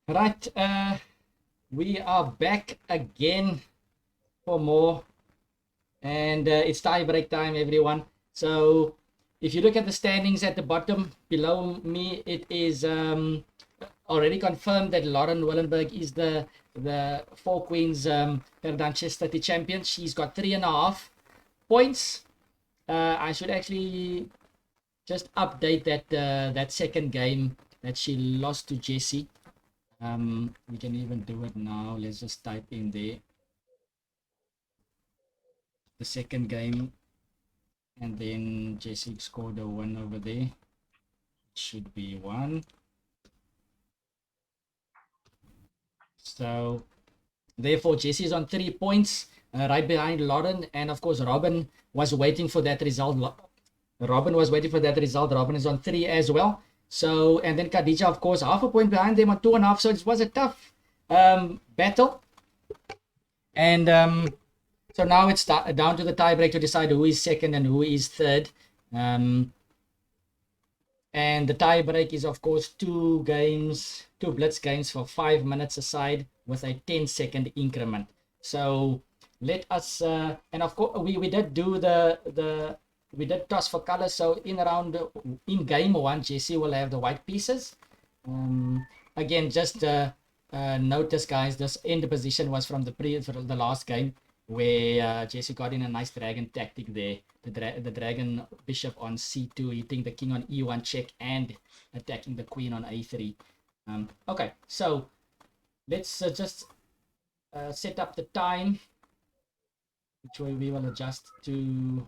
Right, we are back again for more, and it's tie break time, everyone. So, if you look at the standings at the bottom below me, it is already confirmed that Lauren Willenberg is the Four Queens Paradigm Chess 30 champion. She's got 3.5 points. I should actually just update that second game that she lost to Jesse. We can even do it now. Let's just type in there the second game, and then Jesse scored a 1 over there. It should be 1. So therefore Jesse is on 3 points, right behind Lauren, and of course Robyn was waiting for that result. Robyn was waiting for that result. Robyn is on 3 as well. So, and then Khadija, of course, half a point behind them on 2.5. So it was a tough battle. And so now it's down to the tiebreak to decide who is second and who is third. And the tiebreak is, of course, 2 blitz games for 5 minutes aside with a 10-second increment. So let us, and of course, we did do we did toss for color. So in game 1, Jesse will have the white pieces. Again, just notice, guys, this end position was from the last game, where Jesse got in a nice dragon tactic there. The dragon bishop on c2, hitting the king on e1 check and attacking the queen on a3. Okay, so let's just set up the time, which way we will adjust to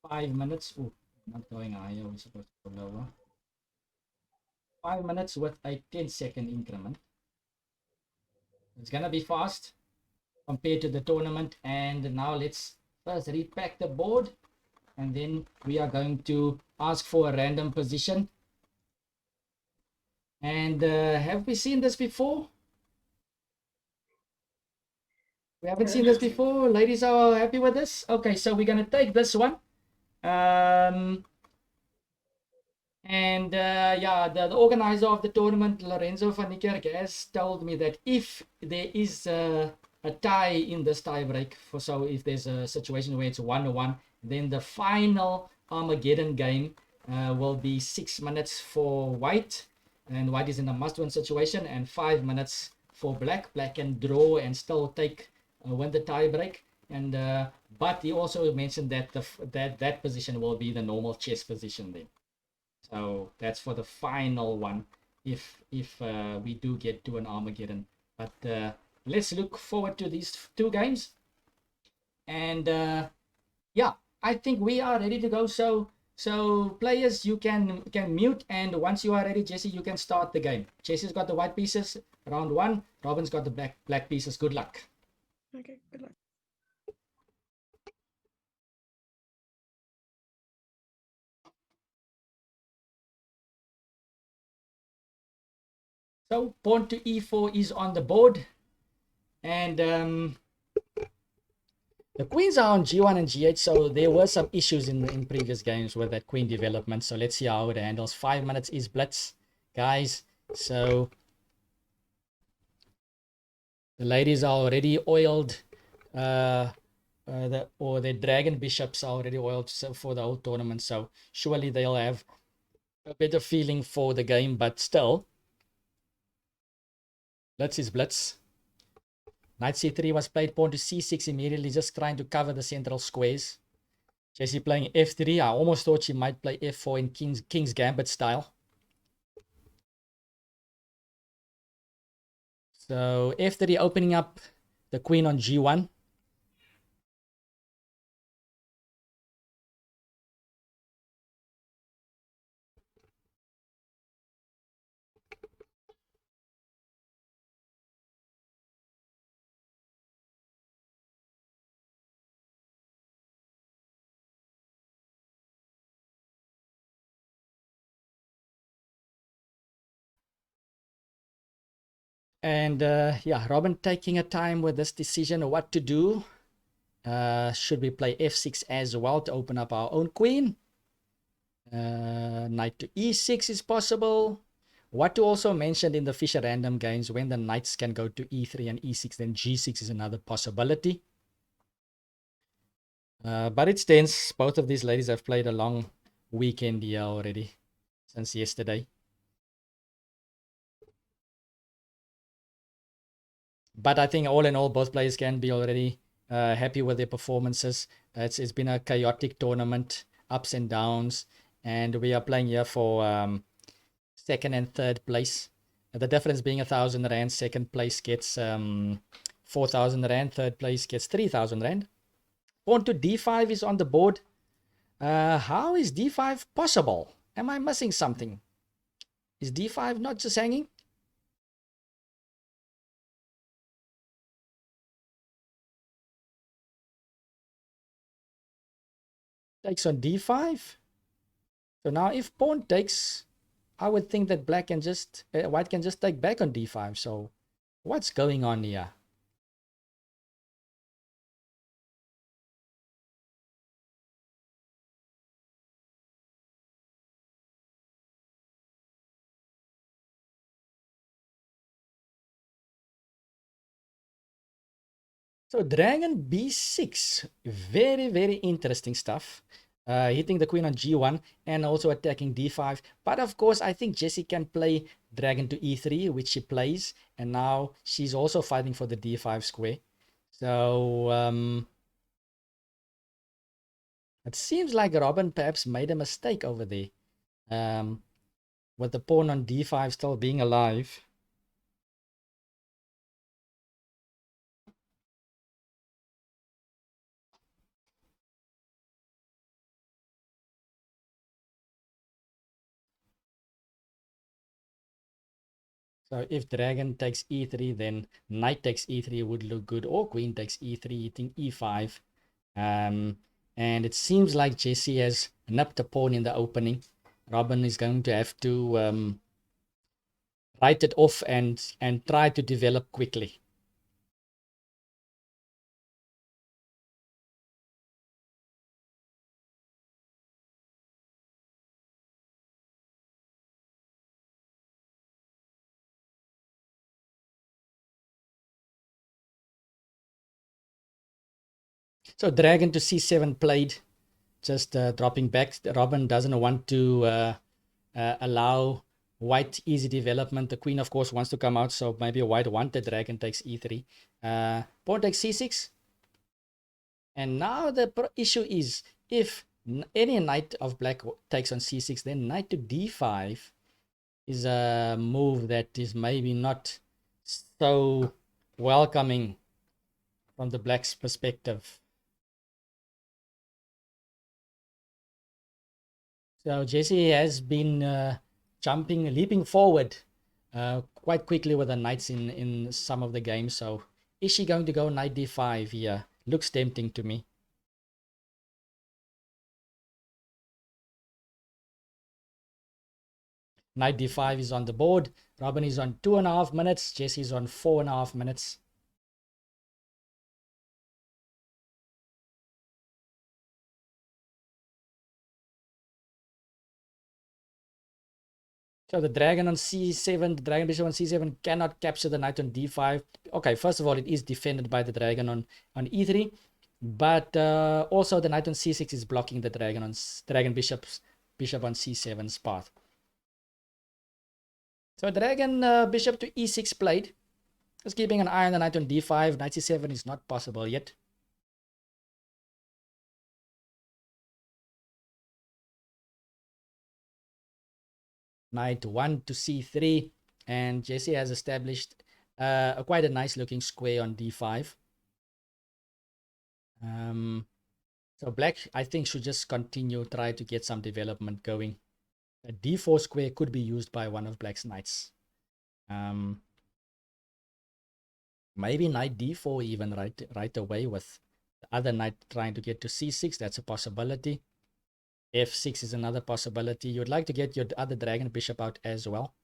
5 minutes. Oh, not going higher, we're supposed to go lower. 5 minutes with a 10-second increment. It's gonna be fast compared to the tournament. And now let's first repack the board, and then we are going to ask for a random position. And have we seen this before? We haven't seen this before. Ladies are happy with this? Okay, so we're gonna take this one. And yeah, the organizer of the tournament, Lorenzo van Niekerk, has told me that if there is a tie in this tiebreak, so if there's a situation where it's 1-1, then the final Armageddon game will be 6 minutes for white, and white is in a must-win situation, and 5 minutes for black. Black can draw and still win the tiebreak. And but he also mentioned that that position will be the normal chess position then. So that's for the final one, if we do get to an Armageddon. But let's look forward to these 2 games. And yeah, I think we are ready to go. So players, you can mute, and once you are ready, Jesse, you can start the game. Jesse's got the white pieces, round 1. Robyn's got the black pieces. Good luck. Okay, good luck. So pawn to e4 is on the board, and the queens are on g1 and g8, so there were some issues in previous games with that queen development. So let's see how it handles. 5 minutes is blitz, guys. So the ladies are already oiled, their dragon bishops are already oiled for the whole tournament. So surely they'll have a better feeling for the game, but still, blitz is blitz. Knight c3 was played, pawn to c6 immediately, just trying to cover the central squares. Jesse playing f3. I almost thought she might play f4 in King's Gambit style. So f3 opening up the queen on g1. And yeah, Robyn taking a time with this decision, what to do. Should we play f6 as well to open up our own queen? Knight to e6 is possible. What to also mention in the Fisher random games, when the knights can go to e3 and e6, then g6 is another possibility. But it's tense. Both of these ladies have played a long weekend here already since yesterday. But I think all in all, both players can be already happy with their performances. It's been a chaotic tournament, ups and downs, and we are playing here for second and third place. The difference being 1,000 rand. Second place gets 4,000 rand. Third place gets 3,000 rand. Pawn to d5 is on the board. How is d5 possible? Am I missing something? Is d5 not just hanging? Takes on d5. So now if pawn takes, I would think that black can just white can just take back on d5. So what's going on here? So dragon b6, very, very interesting stuff. Hitting the queen on g1 and also attacking d5. But of course, I think Jesse can play dragon to e3, which she plays. And now she's also fighting for the d5 square. So it seems like Robyn perhaps made a mistake over there. With the pawn on d5 still being alive. So if dragon takes e3, then knight takes e3 would look good, or queen takes e3, hitting e5. And it seems like Jesse has nipped a pawn in the opening. Robyn is going to have to write it off and try to develop quickly. So dragon to c7 played, just dropping back. Robyn doesn't want to allow white easy development. The queen, of course, wants to come out, so maybe white wanted dragon takes e3. Pawn takes c6. And now the issue is, if any knight of black takes on c6, then knight to d5 is a move that is maybe not so welcoming from the black's perspective. So Jesse has been leaping forward quite quickly with the knights in some of the games. So is she going to go knight d5 here? Looks tempting to me. Knight d5 is on the board. Robyn is on 2.5 minutes. Jesse is on 4.5 minutes. So the dragon on c7, the dragon bishop on c7 cannot capture the knight on d5. Okay, first of all, it is defended by the dragon on e3. But also the knight on c6 is blocking the dragon bishop on c7's path. So dragon bishop to e6 played. Just keeping an eye on the knight on d5. Knight c7 is not possible yet. Knight 1 to c3. And Jesse has established quite a nice looking square on d5. So black, I think, should just continue, try to get some development going. A d4 square could be used by one of black's knights. Maybe knight d4 even right away, with the other knight trying to get to c6. That's a possibility. f6 is another possibility. You'd like to get your other dragon bishop out as well.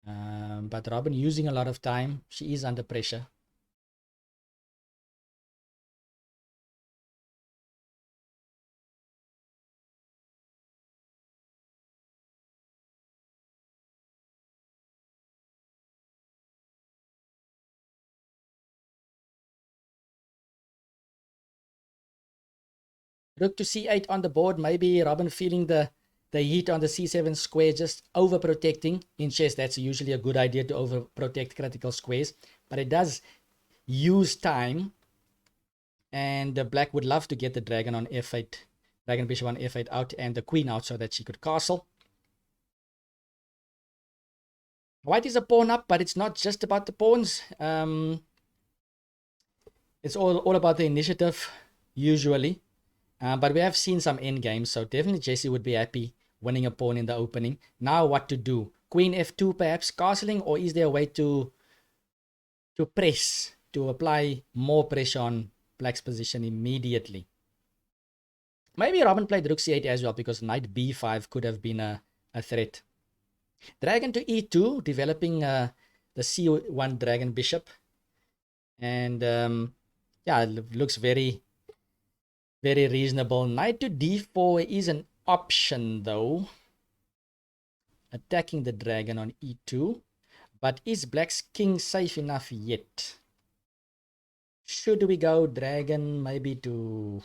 But Robyn using a lot of time. She is under pressure. Rook to c8 on the board. Maybe Robyn feeling the heat on the c7 square, just overprotecting. In chess, that's usually a good idea to overprotect critical squares. But it does use time. And Black would love to get the dragon on f8. Dragon bishop on f8 out and the queen out so that she could castle. White is a pawn up, but it's not just about the pawns. It's all about the initiative, usually. But we have seen some endgames, so definitely Jesse would be happy winning a pawn in the opening. Now what to do? Queen f2 perhaps castling, or is there a way to press, to apply more pressure on Black's position immediately? Maybe Robyn played rook c8 as well, because knight b5 could have been a threat. Dragon to e2, developing the c1 dragon bishop. And yeah, it looks very, very reasonable. Knight to d4 is an option though. Attacking the dragon on e2. But is Black's king safe enough yet? Should we go dragon maybe to...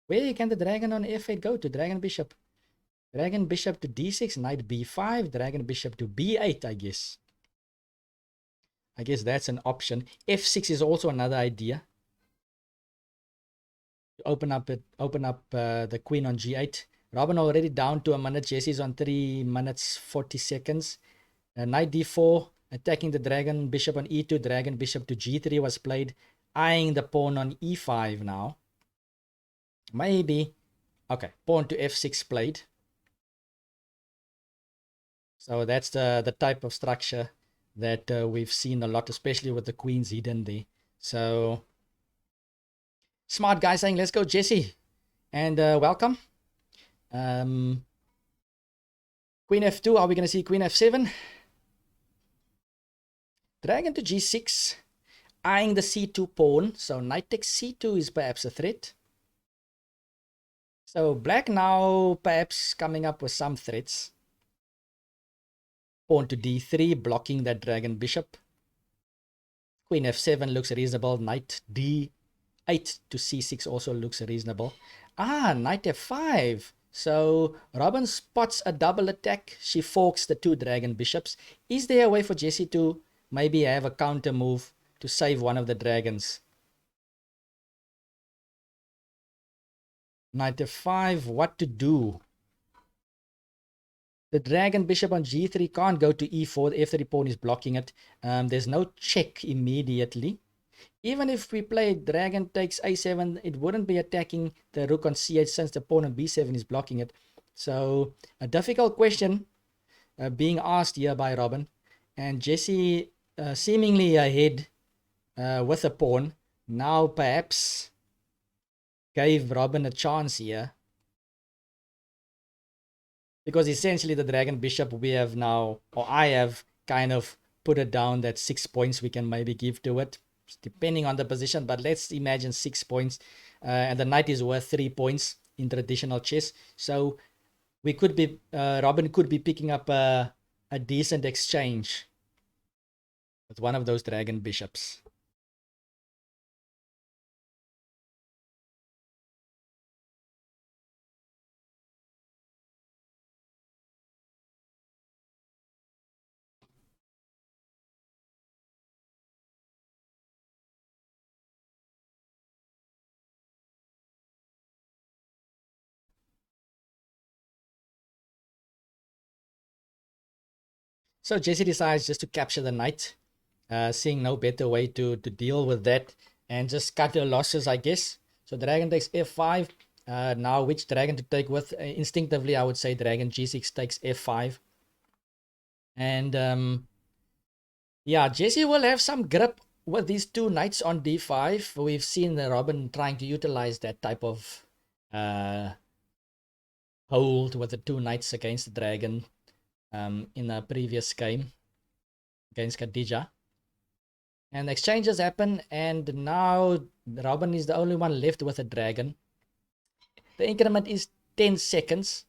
Where can the dragon on f8 go? To dragon bishop. Dragon bishop to d6, knight b5, dragon bishop to b8, I guess. I guess that's an option. f6 is also another idea. Open up the queen on g8. Robyn already down to a minute. Jesse's on 3 minutes 40 seconds. Knight d4, attacking the dragon bishop on e2. Dragon bishop to g3 was played. Eyeing the pawn on e5 now. Maybe. Okay, pawn to f6 played. So that's the type of structure that we've seen a lot, especially with the queens hidden there. So, smart guy saying, let's go, Jesse. And welcome. Queen f2, are we going to see queen f7? Dragon to g6, eyeing the c2 pawn. So knight takes c2 is perhaps a threat. So Black now perhaps coming up with some threats. Pawn to d3, blocking that dragon bishop. Queen f7 looks reasonable. Knight d8 to c6 also looks reasonable. Knight f5. So Robyn spots a double attack. She forks the two dragon bishops. Is there a way for Jesse to maybe have a counter move to save one of the dragons? Knight f5, what to do? The dragon bishop on g3 can't go to e4. The f3 pawn is blocking it. There's no check immediately. Even if we play dragon takes a7, it wouldn't be attacking the rook on c8 since the pawn on b7 is blocking it. So a difficult question being asked here by Robyn. And Jesse seemingly ahead with a pawn. Now perhaps gave Robyn a chance here. Because essentially the dragon bishop we have now, or I have kind of put it down that 6 points we can maybe give to it, depending on the position. But let's imagine 6 points. And the knight is worth 3 points in traditional chess. So we could be, Robyn could be picking up a decent exchange with one of those dragon bishops. So Jesse decides just to capture the knight, seeing no better way to deal with that and just cut the losses, I guess. So dragon takes f5. Now which dragon to take with? Instinctively, I would say dragon g6 takes f5. And yeah, Jesse will have some grip with these two knights on d5. We've seen Robyn trying to utilize that type of hold with the two knights against the dragon. In a previous game against Khadija. And exchanges happen, and now Robyn is the only one left with a dragon. The increment is 10 seconds.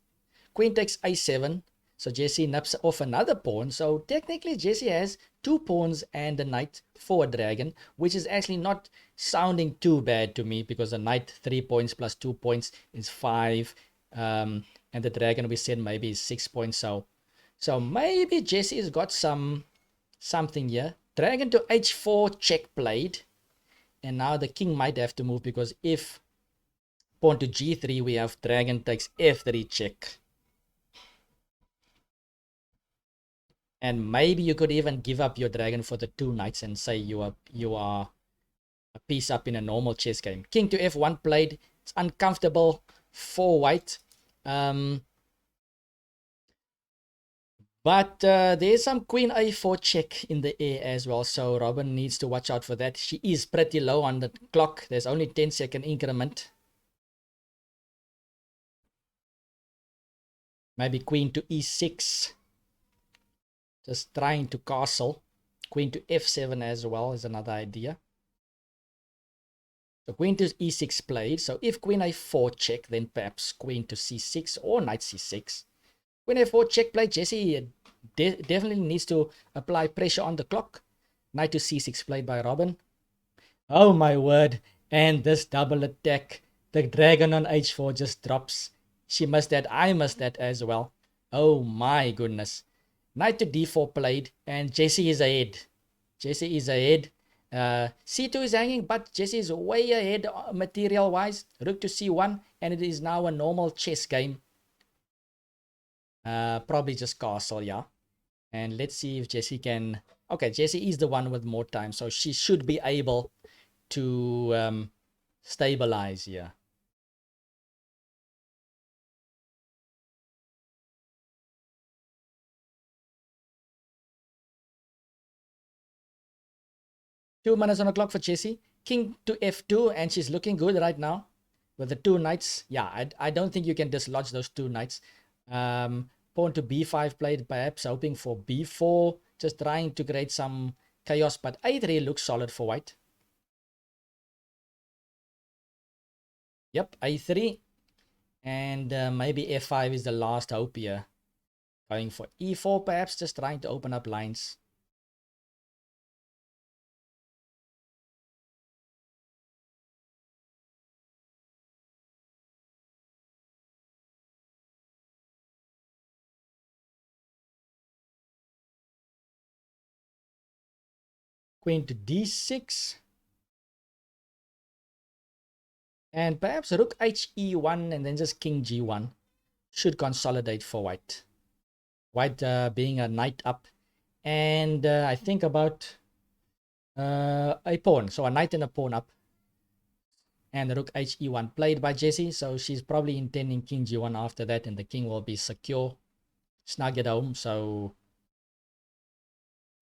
Queen takes a7. So Jesse nips off another pawn. So technically Jesse has 2 pawns and a knight for a dragon, which is actually not sounding too bad to me, because a knight 3 points plus 2 points is 5. And the dragon we said maybe is 6 points. So maybe Jesse has got something here. Dragon to h4, check played. And now the king might have to move, because if pawn to g3, we have dragon takes f3 check. And maybe you could even give up your dragon for the 2 knights and say you are a piece up in a normal chess game. King to f1 played. It's uncomfortable for white. But there's some queen a4 check in the air as well. So Robyn needs to watch out for that. She is pretty low on the clock. There's only 10-second increment. Maybe queen to e6. Just trying to castle. Queen to f7 as well is another idea. So queen to e6 played. So if queen a4 check, then perhaps queen to c6 or knight c6. Queen a4 check played. Jesse definitely needs to apply pressure on the clock. Knight to c6 played by Robyn. Oh my word. And this double attack. The dragon on h4 just drops. She missed that. I missed that as well. Oh my goodness. Knight to d4 played, and Jesse is ahead. Jesse is ahead. c2 is hanging, but Jesse is way ahead material-wise. Rook to c1, and it is now a normal chess game. Probably just castle, yeah. And let's see if Jesse can... Okay, Jesse is the one with more time, so she should be able to stabilize here. Two minutes on the clock for Jesse. King to f2, and she's looking good right now with the 2 knights. Yeah, I don't think you can dislodge those 2 knights. Pawn to b5 played, perhaps hoping for b4, just trying to create some chaos, but a3 looks solid for white. Yep, a3, and maybe f5 is the last hope here. Going for e4, perhaps just trying to open up lines. Queen to d6. And perhaps rook he1 and then just king g1 should consolidate for white. White being a knight up. And I think about a pawn. So a knight and a pawn up. And rook he1 played by Jesse. So she's probably intending king g1 after that. And the king will be secure. Snug at home. So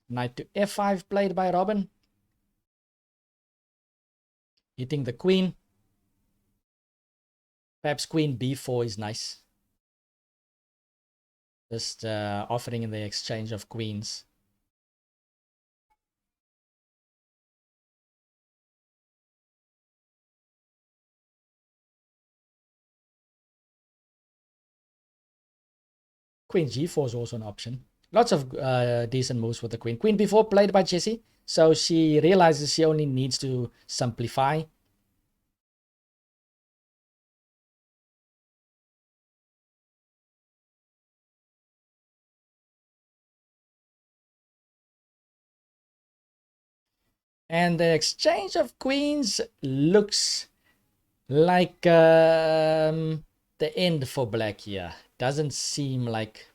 knight to f5 played by Robyn. Hitting the queen. Perhaps queen b4 is nice. Just offering in the exchange of queens. Queen g4 is also an option. Lots of decent moves with the queen. Queen b4 played by Jesse. So she realizes she only needs to simplify. And the exchange of queens looks like the end for black here. Doesn't seem like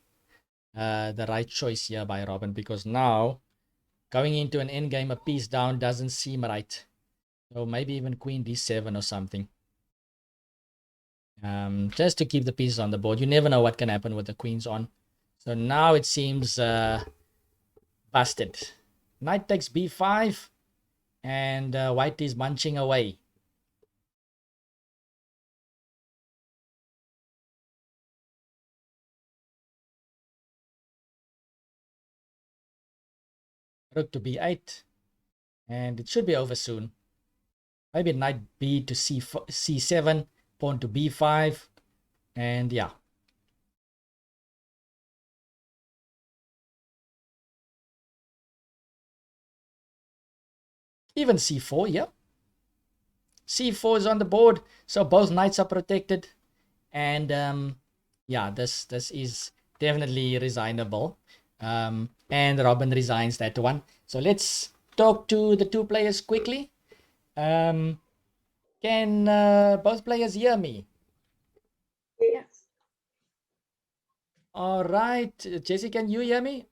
the right choice here by Robyn, because now going into an endgame, a piece down doesn't seem right. So maybe even queen d7 or something. Just to keep the pieces on the board. You never know what can happen with the queens on. So now it seems busted. Knight takes b5. And white is munching away. Rook to b8. And it should be over soon. Maybe knight b to c7. Pawn to b5. And yeah. even c4. Yep, c4 is on the board, so both knights are protected. And yeah, this is definitely resignable. And Robyn resigns that one. So let's talk to the two players quickly. Can both players hear me? Yes. All right, Jesse, can you hear me?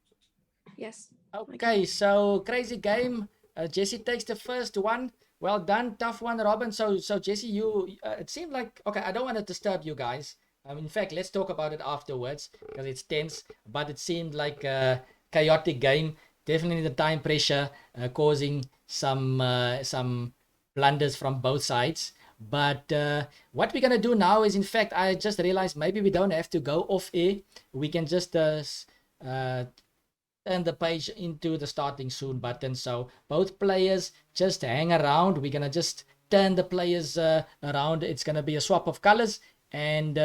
Yes. Okay, so crazy game. Jesse takes the first one. Well done, tough one, Robyn. So Jesse, you it seemed like okay. I don't want to disturb you guys. In fact, let's talk about it afterwards because it's tense. But it seemed like a chaotic game. Definitely the time pressure causing some blunders from both sides. But what we're gonna do now is, in fact, I just realized maybe we don't have to go off air. We can just turn the page into the starting soon button. So both players just hang around. We're gonna just turn the players around. It's gonna be a swap of colors, and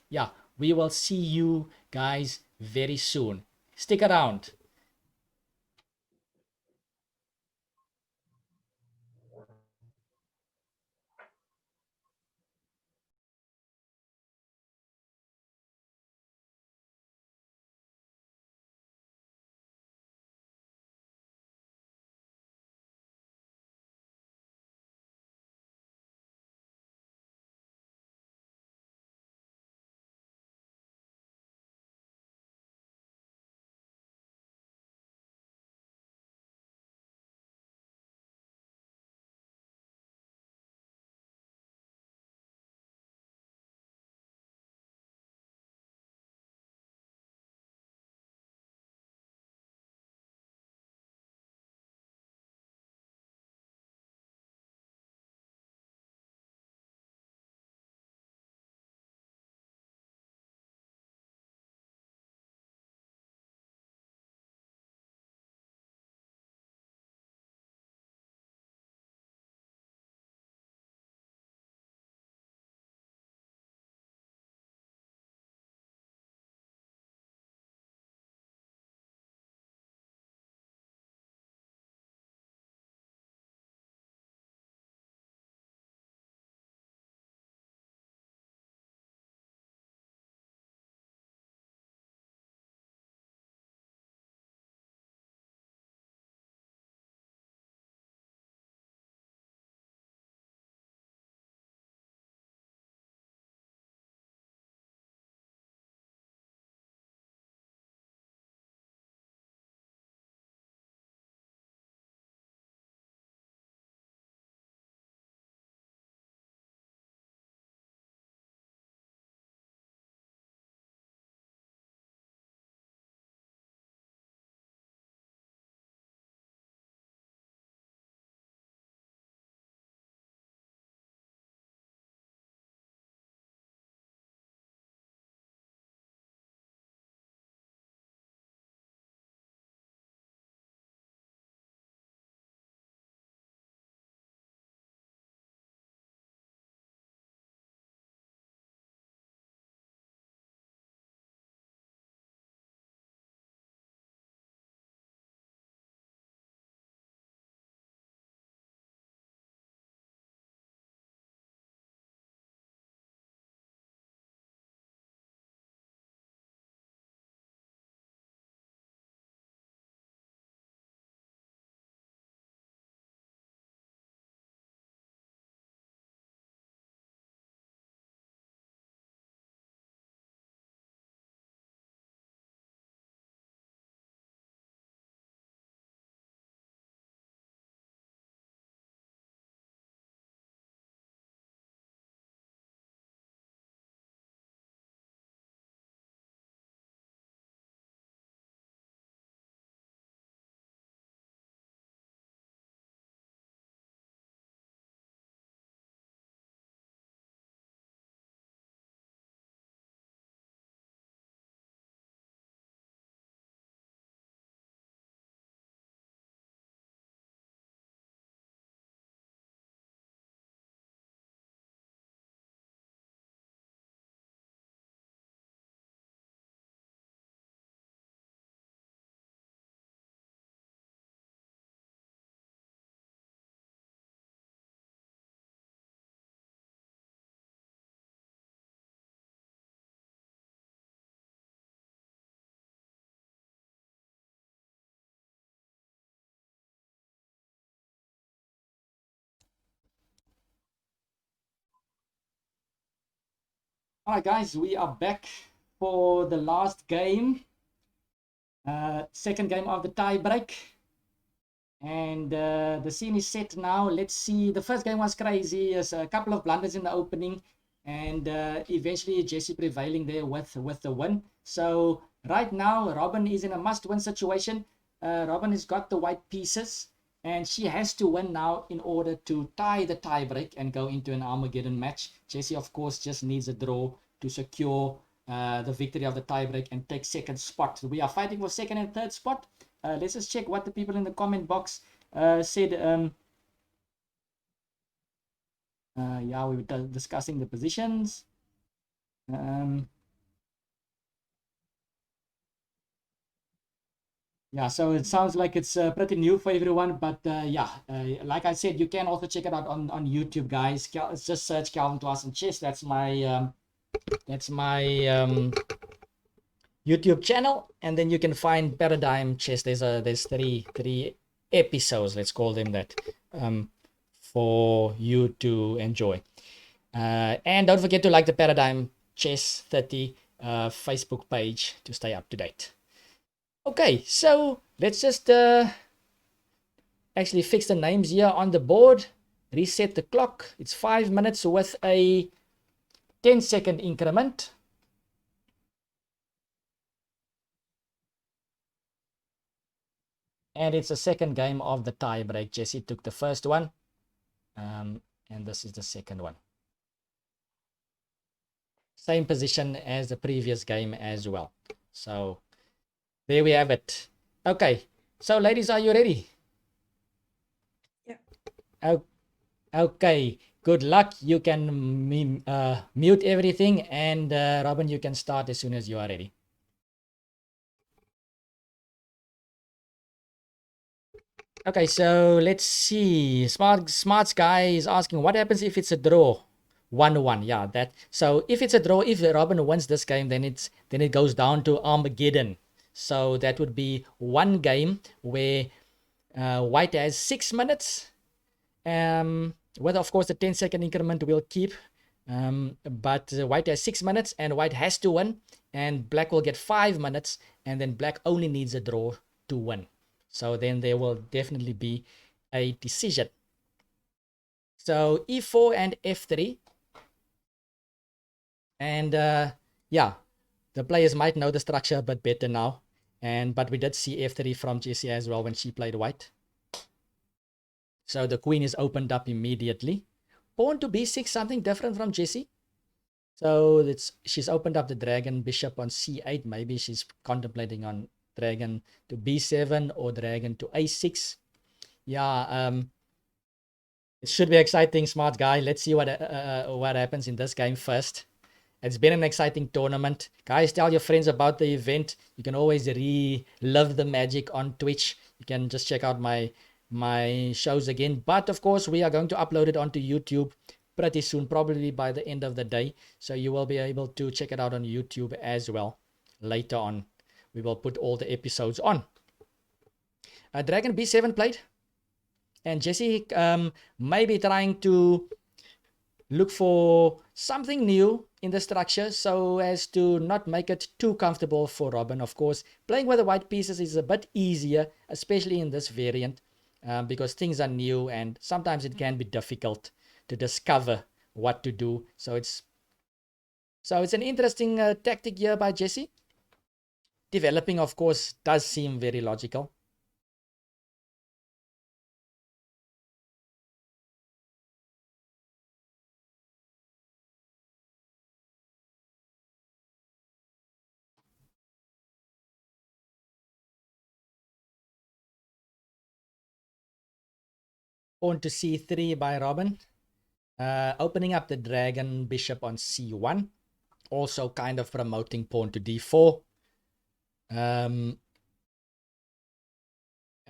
yeah, we will see you guys very soon. Stick around. All right, guys, we are back for the last game. Second game of the tie break. And the scene is set now. Let's see. The first game was crazy. There's a couple of blunders in the opening. And eventually Jesse prevailing there with the win. So right now, Robyn is in a must-win situation. Robyn has got the white pieces. And she has to win now in order to tie the tiebreak and go into an Armageddon match. Jesse, of course, just needs a draw to secure the victory of the tiebreak and take second spot. We are fighting for second and third spot. Let's just check what the people in the comment box said. Yeah, we were discussing the positions. Yeah, so it sounds like it's pretty new for everyone, but yeah, like I said, you can also check it out on YouTube, guys. Just search Calvin Claassen Chess. That's my YouTube channel, and then you can find Paradigm Chess. There's three episodes, let's call them that, for you to enjoy. And don't forget to like the Paradigm Chess 30 Facebook page to stay up to date. Okay, so let's just actually fix the names here on the board. Reset the clock. It's 5 minutes with a 10-second increment. And it's the second game of the tie break. Jesse took the first one. And this is the second one. Same position as the previous game as well. So there we have it. Okay, so ladies, are you ready? Yeah. Okay, good luck. You can mute everything, and Robyn, you can start as soon as you are ready. Okay, so let's see. Smart guy is asking, what happens if it's a draw? 1-1. Yeah, that. So if it's a draw, if Robyn wins this game, then it goes down to Armageddon. So that would be one game where White has 6 minutes. Whether of course the 10-second increment will keep. But White has 6 minutes, and White has to win, and Black will get 5 minutes, and then Black only needs a draw to win. So then there will definitely be a decision. So e4 and f3. And yeah, the players might know the structure a bit better now. But we did see f3 from Jesse as well when she played white. So the queen is opened up immediately. Pawn to b6, something different from Jesse. So she's opened up the dragon bishop on c8. Maybe she's contemplating on dragon to b7 or dragon to a6. Yeah, it should be exciting, smart guy. Let's see what happens in this game first. It's been an exciting tournament. Guys, tell your friends about the event. You can always relive the magic on Twitch. You can just check out my shows again. But of course, we are going to upload it onto YouTube pretty soon, probably by the end of the day. So you will be able to check it out on YouTube as well later on. We will put all the episodes on. Dragon b7 played. And Jesse may be trying to look for something new in the structure so as to not make it too comfortable for Robyn. Of course, playing with the white pieces is a bit easier, especially in this variant, because things are new and sometimes it can be difficult to discover what to do. So it's an interesting tactic here by Jesse. Developing, of course, does seem very logical. Pawn to c3 by Robyn. Opening up the dragon bishop on c1. Also kind of promoting pawn to d4.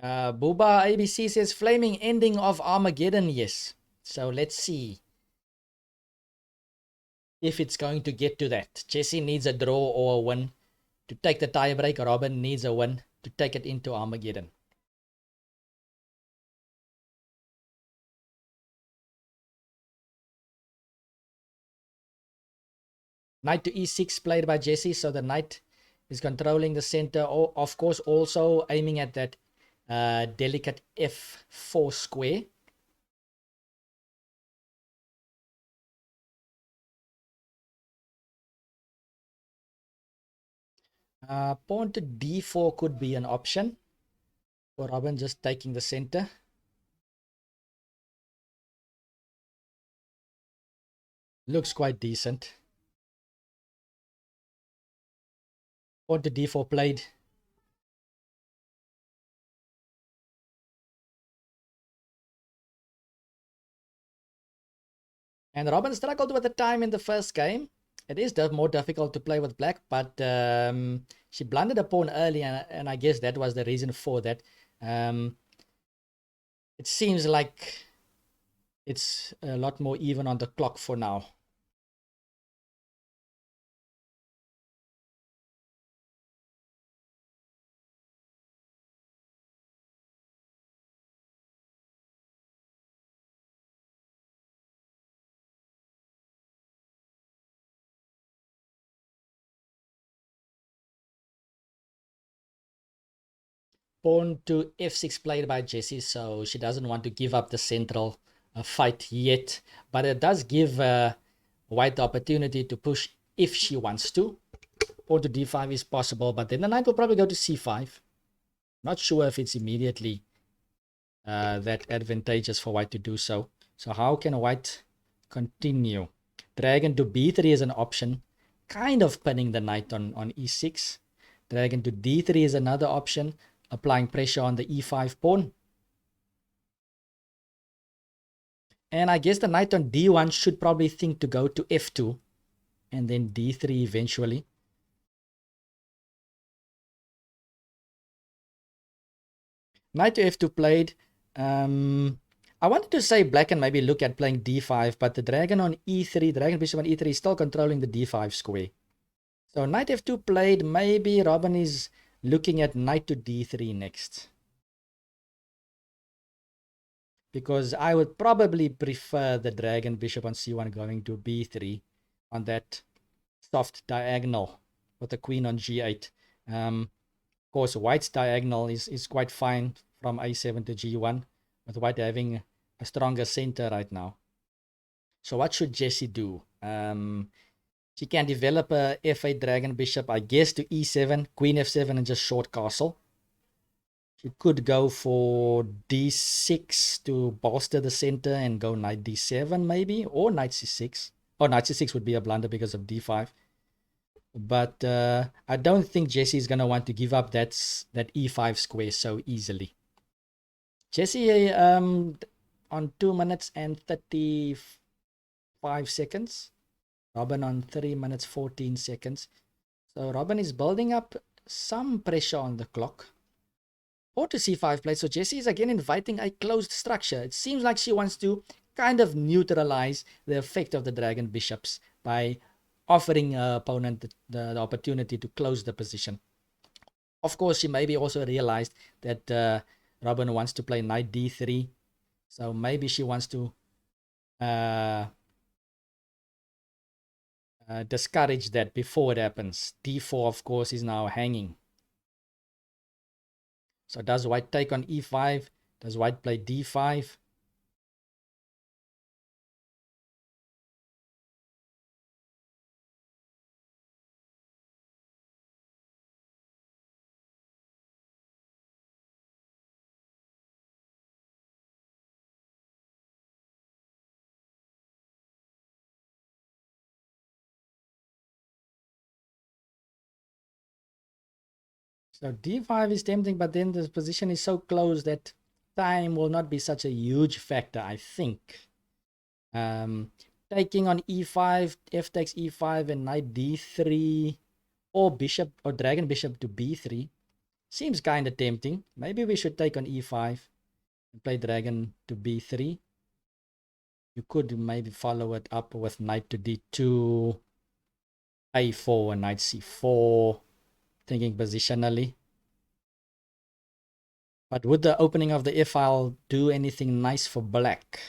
Booba ABC says flaming ending of Armageddon. Yes. So let's see if it's going to get to that. Jesse needs a draw or a win to take the tiebreak. Robyn needs a win to take it into Armageddon. Knight to e6 played by Jesse. So the knight is controlling the center. Of course, also aiming at that delicate f4 square. Pawn to d4 could be an option for Robyn, just taking the center. Looks quite decent. Pawn to d4 played. And Robyn struggled with the time in the first game. It is more difficult to play with black, but she blundered a pawn early, and I guess that was the reason for that. It seems like it's a lot more even on the clock for now. Pawn to f6 played by Jesse, so she doesn't want to give up the central fight yet, but it does give white the opportunity to push if she wants to. Pawn to d5 is possible, but then the knight will probably go to c5. Not sure if it's immediately that advantageous for white to do so. So how can white continue? Dragon to b3 is an option, kind of pinning the knight on e6. Dragon to d3 is another option, applying pressure on the e5 pawn. And I guess the knight on d1 should probably think to go to f2 and then d3 eventually. Knight to f2 played. I wanted to say black and maybe look at playing d5, but the dragon on e3, dragon bishop on e3 is still controlling the d5 square. So knight f2 played. Maybe Robyn is looking at knight to d3 next, because I would probably prefer the dragon bishop on c1 going to b3 on that soft diagonal with the queen on g8. Of course, white's diagonal is quite fine from a7 to g1, with white having a stronger center right now. So what should Jesse do? She can develop a f8 dragon bishop, I guess, to e7, queen f7, and just short castle. She could go for d6 to bolster the center and go knight d7 maybe, or knight c6. Oh, knight c6 would be a blunder because of d5. But I don't think Jesse is going to want to give up that e5 square so easily. Jesse on 2 minutes and 35 seconds. Robyn on 3 minutes 14 seconds. So Robyn is building up some pressure on the clock. Or to c5 play. So Jesse is again inviting a closed structure. It seems like she wants to kind of neutralize the effect of the dragon bishops by offering her opponent the opportunity to close the position. Of course, she maybe also realized that Robyn wants to play knight d3. So maybe she wants to discourage that before it happens. d4, of course, is now hanging. So does white take on e5? Does white play d5? So d5 is tempting, but then the position is so close that time will not be such a huge factor, I think. Taking on e5, f takes e5, and knight d3, or bishop or dragon bishop to b3 seems kind of tempting. Maybe we should take on e5 and play dragon to b3. You could maybe follow it up with knight to d2, a4, and knight c4, thinking positionally. But would the opening of the f-file do anything nice for black?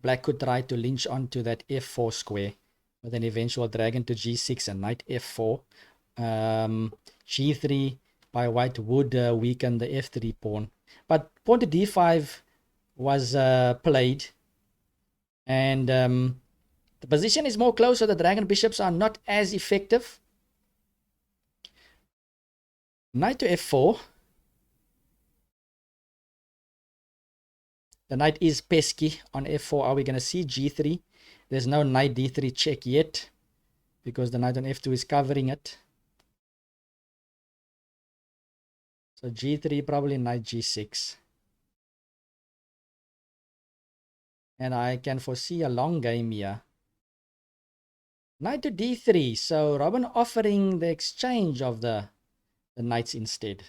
Black could try to lynch onto that f4 square. with an eventual dragon to g6 and knight f4. G3 by white would weaken the f3 pawn, but pawn to d5 was played, and the position is more close, so the dragon bishops are not as effective. Knight to f4. The knight is pesky on f4. Are we going to see g3? There's no knight d3 check yet because the knight on f2 is covering it. So g3, probably knight g6. And I can foresee a long game here. Knight to d3. So Robyn offering the exchange of the knights instead.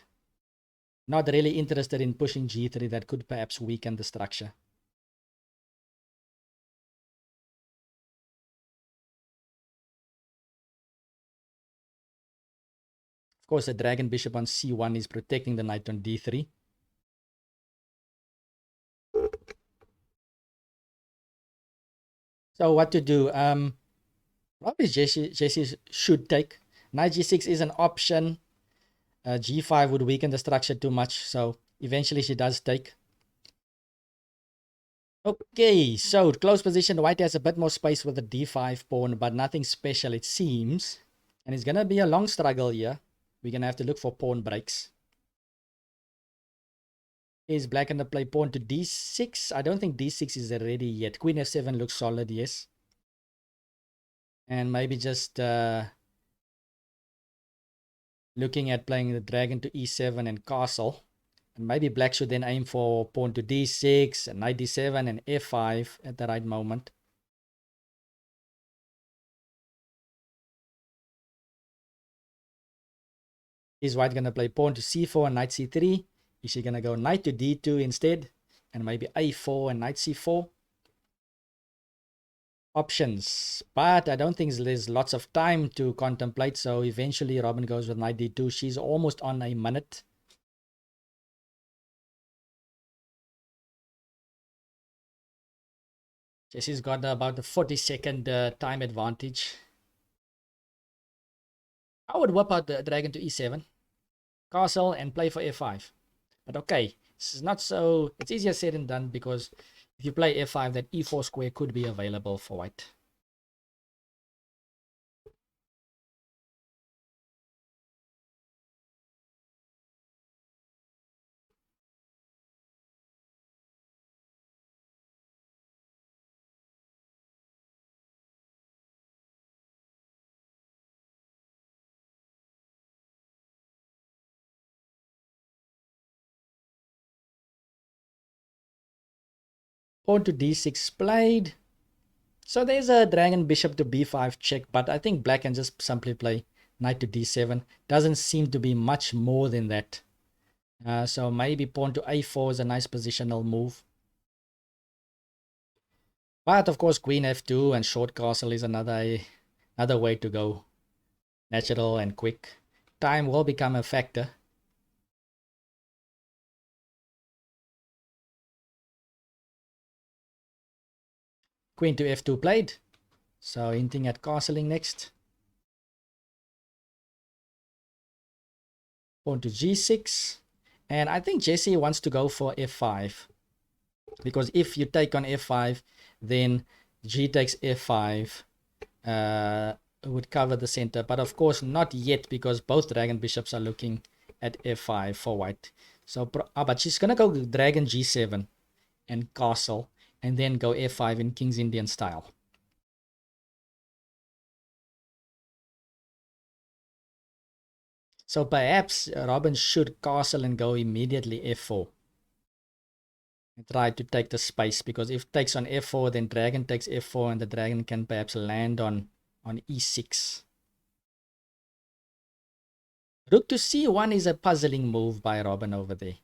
Not really interested in pushing g3. That could perhaps weaken the structure. Of course, the dragon bishop on c1 is protecting the knight on d3. So what to do? Probably Jesse should take. Knight g6 is an option. G5 would weaken the structure too much, so eventually she does take. Okay, so close position. White has a bit more space with the d5 pawn, but nothing special it seems. And it's going to be a long struggle here. We're going to have to look for pawn breaks. Is black going to play pawn to d6? I don't think d6 is ready yet. Queen f7 looks solid, yes. And maybe just looking at playing the dragon to e7 and castle. And maybe black should then aim for pawn to d6, and knight d7 and f5 at the right moment. Is white going to play pawn to c4 and knight c3? Is she going to go knight to d2 instead? And maybe a4 and knight c4? Options. But I don't think there's lots of time to contemplate. So eventually Robyn goes with knight d2. She's almost on a minute. Jesse's got about a 40-second time advantage. I would whip out the dragon to e7, castle, and play for f5. But okay, this is not so... It's easier said than done, because if you play f5, that e4 square could be available for white. Pawn to d6 played. So there's a dragon bishop to b5 check, but I think black can just simply play knight to d7. Doesn't seem to be much more than that. So maybe pawn to a4 is a nice positional move. But of course, queen f2 and short castle is another way to go. Natural and quick. Time will become a factor. Queen to f2 played. So hinting at castling next. Pawn to g6. And I think Jesse wants to go for f5. Because if you take on f5, then g takes f5 would cover the center. But of course, not yet, because both dragon bishops are looking at f5 for white. So, but she's going to go dragon g7 and castle, and then go f5 in King's Indian style. So perhaps Robyn should castle and go immediately f4. And try to take the space, because if takes on f4, then dragon takes f4, and the dragon can perhaps land on e6. Rook to c1 is a puzzling move by Robyn over there.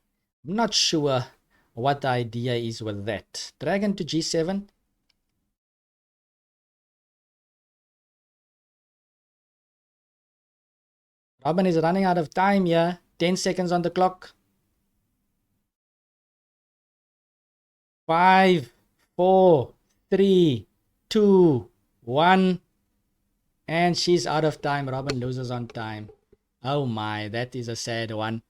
I'm not sure what the idea is with that. Dragon to g7. Robyn is running out of time here. 10 seconds on the clock. 5, 4, 3, 2, 1. And she's out of time. Robyn loses on time. Oh my, that is a sad one.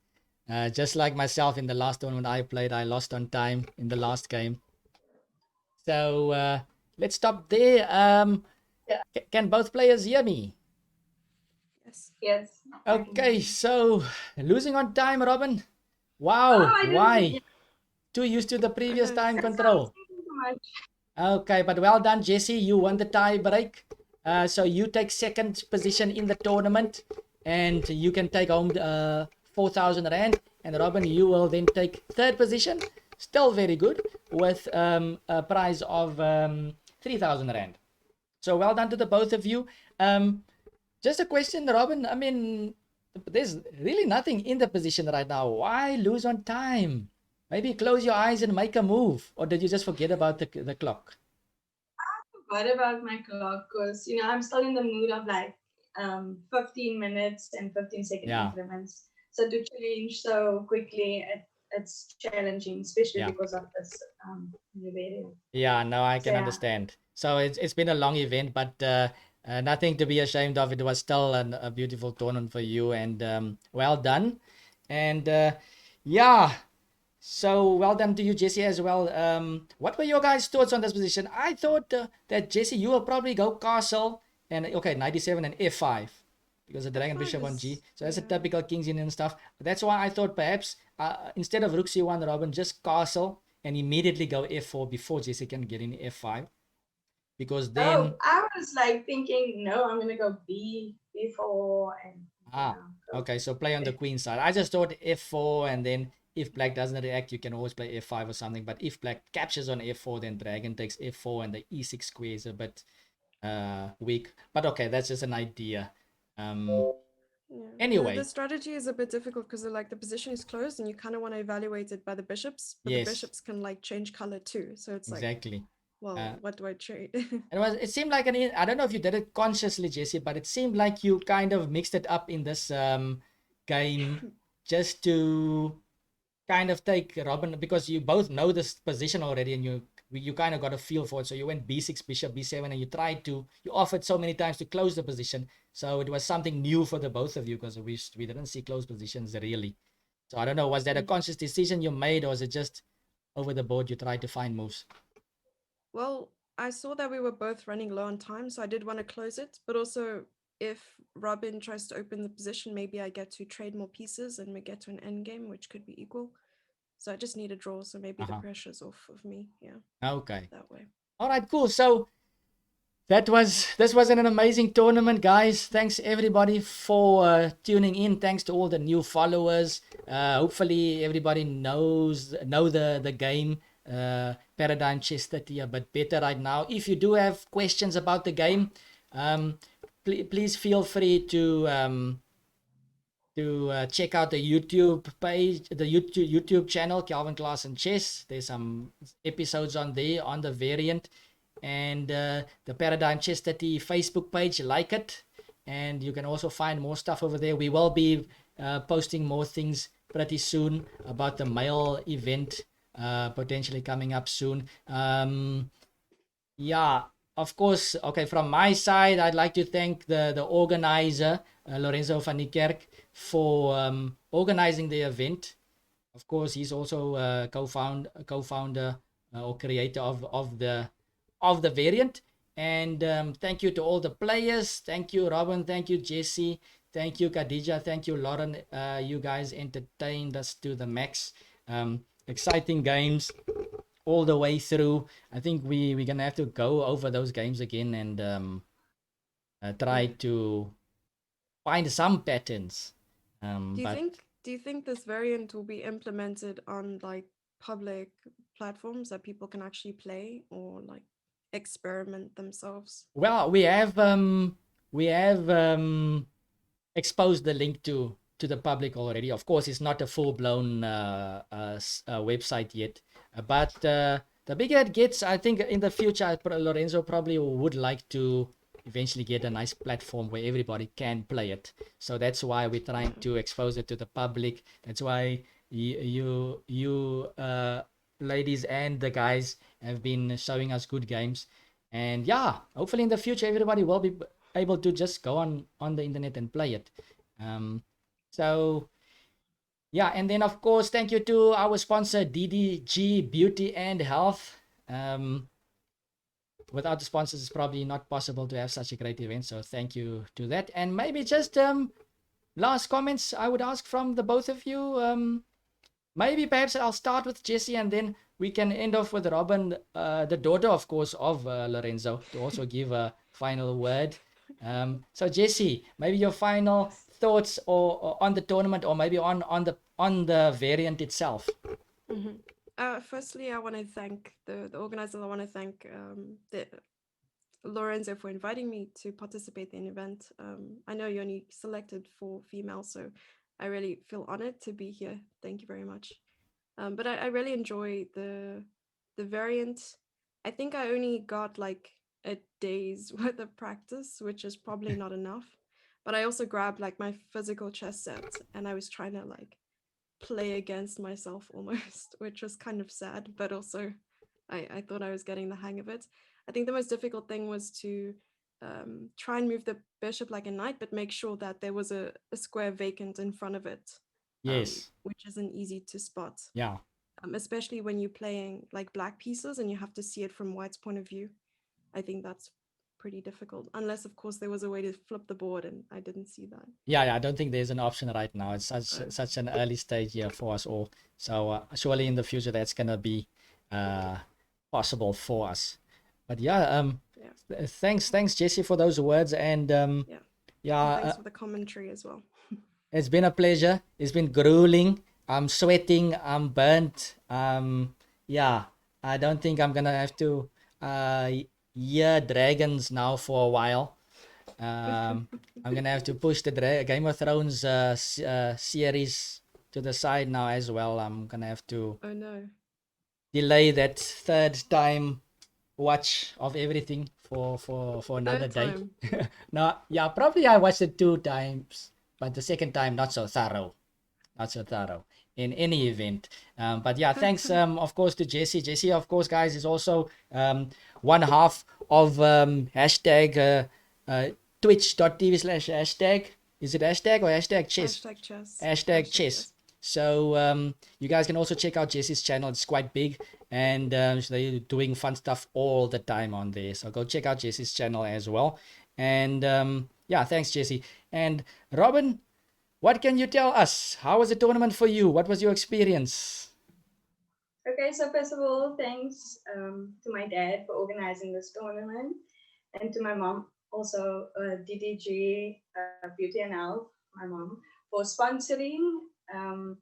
Just like myself in the last tournament I played, I lost on time in the last game. So let's stop there. Can both players hear me? Yes. Yes. Okay, so losing on time, Robyn. Wow, I didn't. why? Too used to the previous Okay. time That's control. thank you so much. Okay, but well done, Jesse. You won the tie break. So you take second position in the tournament, and you can take home 4,000 rand. And Robyn, you will then take third position, still very good, with a prize of 3,000 rand. So well done to the both of you. Just a question, Robyn. I mean, there's really nothing in the position right now. Why lose on time? Maybe close your eyes and make a move, or did you just forget about the clock? Forgot about my clock because I'm still in the mood of like 15 minutes and 15-second Yeah. increments. So to change so quickly, it's challenging, especially Yeah. because of this new variant. Yeah, no, I can yeah. understand. So it's been a long event, but nothing to be ashamed of. It was still a beautiful tournament for you, and well done. And yeah, so well done to you, Jesse, as well. What were your guys' thoughts on this position? I thought that Jesse, you will probably go castle and okay, 97 and f5 because the dragon F5 bishop on is- g. So that's a yeah. typical King's Indian stuff. That's why I thought perhaps instead of rook c1, Robyn, just castle and immediately go f4 before Jesse can get in f5, because then Oh, I was like thinking, no, I'm gonna go B4 and go. okay, so play on the queen side. I just thought f4, and then if black doesn't react, you can always play f5 or something. But if black captures on f4, then dragon takes f4, and the e6 square is a bit weak. But okay, that's just an idea. Yeah. Anyway. The strategy is a bit difficult because the position is closed and you kind of want to evaluate it by the bishops, but Yes. the bishops can like change color too. So it's like, Exactly. well, what do I trade? It seemed like I don't know if you did it consciously, Jesse, but it seemed like you kind of mixed it up in this game just to kind of take Robyn, because you both know this position already, and you kind of got a feel for it. So you went b6, bishop b7, and you offered so many times to close the position. So it was something new for the both of you, because we didn't see closed positions really. So I don't know, was that a conscious decision you made, or was it just over the board you tried to find moves? Well, I saw that we were both running low on time, so I did want to close it. But also, if Robyn tries to open the position, maybe I get to trade more pieces and we get to an end game, which could be equal. So I just need a draw, so maybe the pressure's off of me. Yeah. Okay. That way. All right, cool. So this was an amazing tournament, guys. Thanks everybody for tuning in. Thanks to all the new followers. Hopefully everybody know the game Paradigm Chess 30 a bit better right now. If you do have questions about the game, please feel free to check out the YouTube page, the YouTube channel, Calvin Class and Chess. There's some episodes on there on the variant, and the Paradigm Chess 30 Facebook page. Like it, and you can also find more stuff over there. We will be posting more things pretty soon about the male event potentially coming up soon. Yeah, of course. Okay, from my side, I'd like to thank the organizer, Lorenzo van Niekerk, for organizing the event. Of course, he's also co-founder or creator of the variant. And thank you to all the players. Thank you, Robyn. Thank you, Jesse. Thank you, Khadija. Thank you, Lauren. You guys entertained us to the max. Exciting games all the way through. I think we're gonna have to go over those games again and try to find some patterns. Do you think this variant will be implemented on like public platforms that people can actually play or like experiment themselves? Well, we have exposed the link to the public already. Of course, it's not a full-blown website yet, but the bigger it gets, I think in the future, Lorenzo probably would like to eventually get a nice platform where everybody can play it. So that's why we're trying to expose it to the public. That's why you ladies and the guys have been showing us good games. And yeah, hopefully in the future everybody will be able to just go on the internet and play it. So yeah, and then of course, thank you to our sponsor DDG Beauty and Health. Without the sponsors, it's probably not possible to have such a great event. So thank you to that. And maybe just last comments I would ask from the both of you. Maybe perhaps I'll start with Jesse, and then we can end off with Robyn, the daughter, of course, of Lorenzo, to also give a final word. So Jesse, maybe your final thoughts or on the tournament, or maybe on the variant itself. Firstly, I want to thank the organizers. I want to thank Lorenzo for inviting me to participate in the event. I know you only selected 4 females, so I really feel honored to be here. Thank you very much. But I really enjoy the variant. I think I only got like a day's worth of practice, which is probably not enough. But I also grabbed like my physical chess set, and I was trying to like play against myself almost, which was kind of sad, but also I thought I was getting the hang of it. I think the most difficult thing was to try and move the bishop like a knight, but make sure that there was a square vacant in front of it. Yes. Which isn't easy to spot. Yeah. Especially when you're playing like black pieces and you have to see it from white's point of view. I think that's pretty difficult, unless of course there was a way to flip the board, and I didn't see that. Yeah, I don't think there's an option right now. It's such an early stage here for us all. So surely in the future that's gonna be possible for us. But yeah, thanks Jesse for those words, and thanks for the commentary as well. It's been a pleasure. It's been grueling. I'm sweating. I'm burnt. Yeah, I don't think I'm gonna have to hear dragons now for a while. I'm gonna have to push the Game of Thrones series to the side now as well. I'm gonna have to delay that third time watch of everything for another day. No, yeah, probably I watched it 2 times, but the second time not so thorough in any event. But yeah, thanks of course to Jesse. Jesse, of course, guys, is also one half of hashtag twitch.tv/hashtag. Is it hashtag or hashtag chess? Hashtag chess. Hashtag chess. So you guys can also check out Jesse's channel. It's quite big, and they're doing fun stuff all the time on there. So go check out Jesse's channel as well. And yeah, thanks Jesse. And Robyn, what can you tell us? How was the tournament for you? What was your experience? Okay, so first of all, thanks to my dad for organizing this tournament, and to my mom, also DDG Beauty and Health, my mom, for sponsoring. And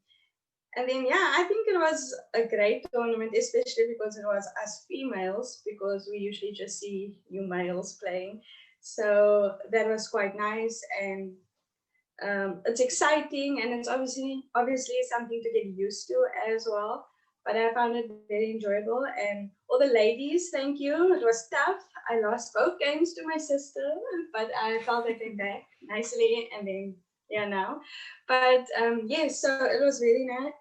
then, yeah, I think it was a great tournament, especially because it was us females, because we usually just see you males playing. So that was quite nice, and it's exciting, and it's obviously something to get used to as well. But I found it very enjoyable, and all the ladies, thank you. It was tough. I lost both games to my sister, but I felt I came back nicely, and then now. But yes, so it was very nice,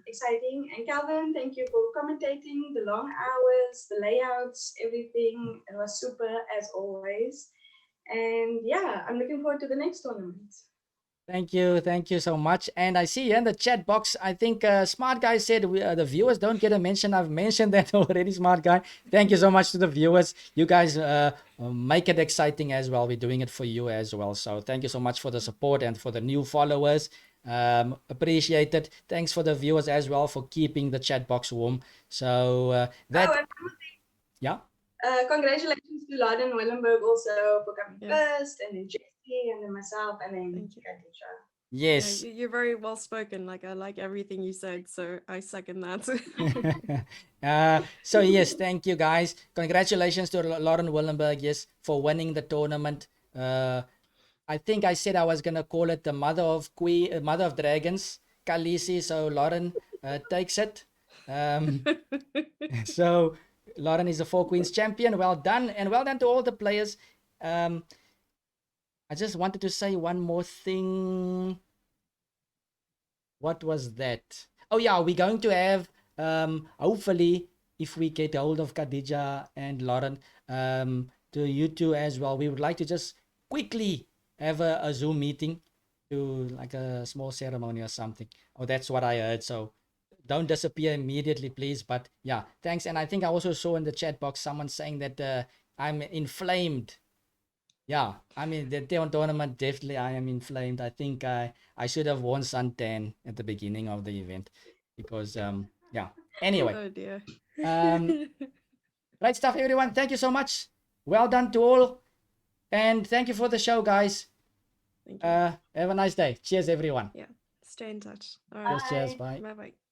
exciting. And Calvin, thank you for commentating, the long hours, the layouts, everything. It was super as always. And yeah, I'm looking forward to the next tournament. Thank you so much. And I see in the chat box, I think Smart Guy said the viewers don't get a mention. I've mentioned that already, Smart Guy. Thank you so much to the viewers. You guys make it exciting as well. We're doing it for you as well. So thank you so much for the support, and for the new followers. Appreciate it. Thanks for the viewers as well for keeping the chat box warm. So yeah. Congratulations to Laden Willenberg also for coming first, and then Jesse, and then myself, and then Khadija. Yes. Yeah, you're very well spoken. Like, I like everything you said, so I second that. So yes, thank you guys. Congratulations to Lauren Willenberg, yes, for winning the tournament. I think I said I was gonna call it the Mother of Dragons, Khaleesi. So Lauren takes it. So Lauren is a 4 Queens champion. Well done, and well done to all the players. I just wanted to say one more thing. What was that? Oh yeah, we're going to have hopefully, if we get hold of Khadija and Lauren, to you two as well, we would like to just quickly have a Zoom meeting, do like a small ceremony or something. Oh, that's what I heard. So don't disappear immediately, please. But yeah, thanks. And I think I also saw in the chat box someone saying that I'm inflamed. Yeah, I mean the tournament, definitely I am inflamed. I think I should have worn suntan at the beginning of the event because yeah. Anyway, Oh dear. right stuff, everyone. Thank you so much. Well done to all, and thank you for the show, guys. Thank you. Have a nice day. Cheers, everyone. Yeah. Stay in touch. All Cheers, right. cheers, Bye. bye. Bye bye.